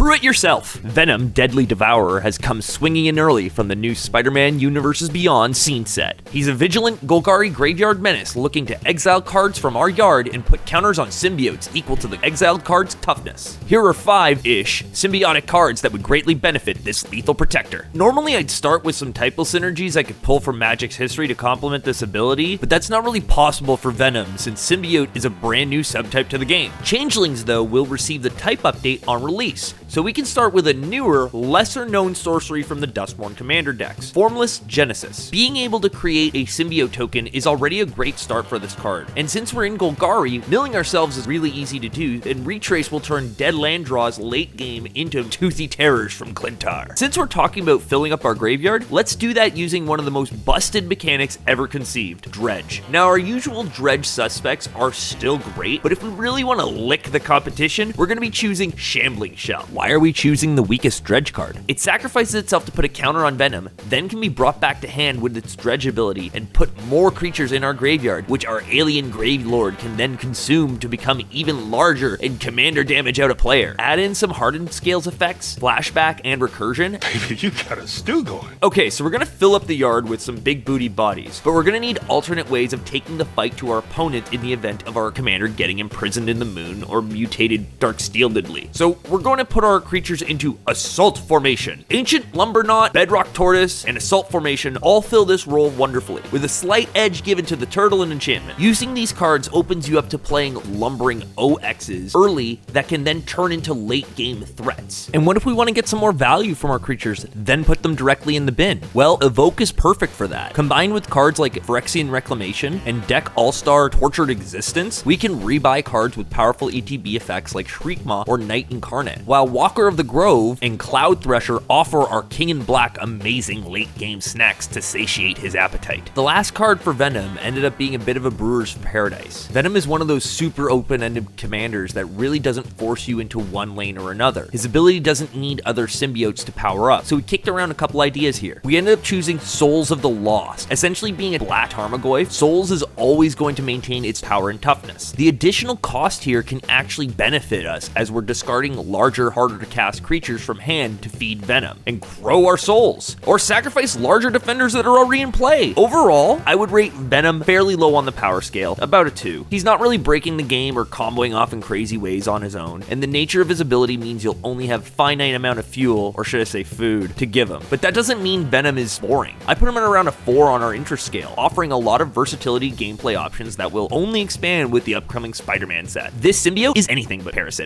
Brew it yourself! Venom, Deadly Devourer, has come swinging in early from the new Spider-Man Universes Beyond scene set. He's a vigilant Golgari graveyard menace looking to exile cards from our yard and put counters on symbiotes equal to the exiled card's toughness. Here are 5-ish symbiotic cards that would greatly benefit this lethal protector. Normally I'd start with some typo synergies I could pull from Magic's history to complement this ability, but that's not really possible for Venom since symbiote is a brand new subtype to the game. Changelings though will receive the type update on release, so we can start with a newer, lesser known sorcery from the Dustborn Commander decks, Formless Genesis. Being able to create a symbiote token is already a great start for this card, and since we're in Golgari, milling ourselves is really easy to do, and Retrace will turn dead land draws late game into toothy terrors from Clintar. Since we're talking about filling up our graveyard, let's do that using one of the most busted mechanics ever conceived, Dredge. Now our usual Dredge suspects are still great, but if we really want to lick the competition, we're going to be choosing Shambling Shell. Why are we choosing the weakest Dredge card? It sacrifices itself to put a counter on Venom, then can be brought back to hand with its Dredge ability and put more creatures in our graveyard, which our alien Grave Lord can then consume to become even larger and commander damage out a player. Add in some Hardened Scales effects, flashback, and recursion. Baby, you got a stew going. Okay, so we're gonna fill up the yard with some big booty bodies, but we're gonna need alternate ways of taking the fight to our opponent in the event of our commander getting imprisoned in the moon or mutated Darksteeledly. So we're going to put our creatures into Assault Formation. Ancient Lumberknot, Bedrock Tortoise, and Assault Formation all fill this role wonderfully, with a slight edge given to the turtle and enchantment. Using these cards opens you up to playing lumbering OXs early that can then turn into late game threats. And what if we want to get some more value from our creatures, then put them directly in the bin? Well, Evoke is perfect for that. Combined with cards like Phyrexian Reclamation and deck All-Star Tortured Existence, we can rebuy cards with powerful ETB effects like Shriekmaw or Knight Incarnate, while Walker of the Grove and Cloud Thresher offer our King in Black amazing late game snacks to satiate his appetite. The last card for Venom ended up being a bit of a brewer's paradise. Venom is one of those super open-ended commanders that really doesn't force you into one lane or another. His ability doesn't need other symbiotes to power up, so we kicked around a couple ideas here. We ended up choosing Souls of the Lost. Essentially being a black Tarmogoyf, Souls is always going to maintain its power and toughness. The additional cost here can actually benefit us as we're discarding larger, harder to cast creatures from hand to feed Venom and grow our souls, or sacrifice larger defenders that are already in play. Overall, I would rate Venom fairly low on the power scale, about a 2. He's not really breaking the game or comboing off in crazy ways on his own, and the nature of his ability means you'll only have a finite amount of fuel, or should I say food, to give him. But that doesn't mean Venom is boring. I put him at around a 4 on our interest scale, offering a lot of versatility gameplay options that will only expand with the upcoming Spider-Man set. This symbiote is anything but parasitic.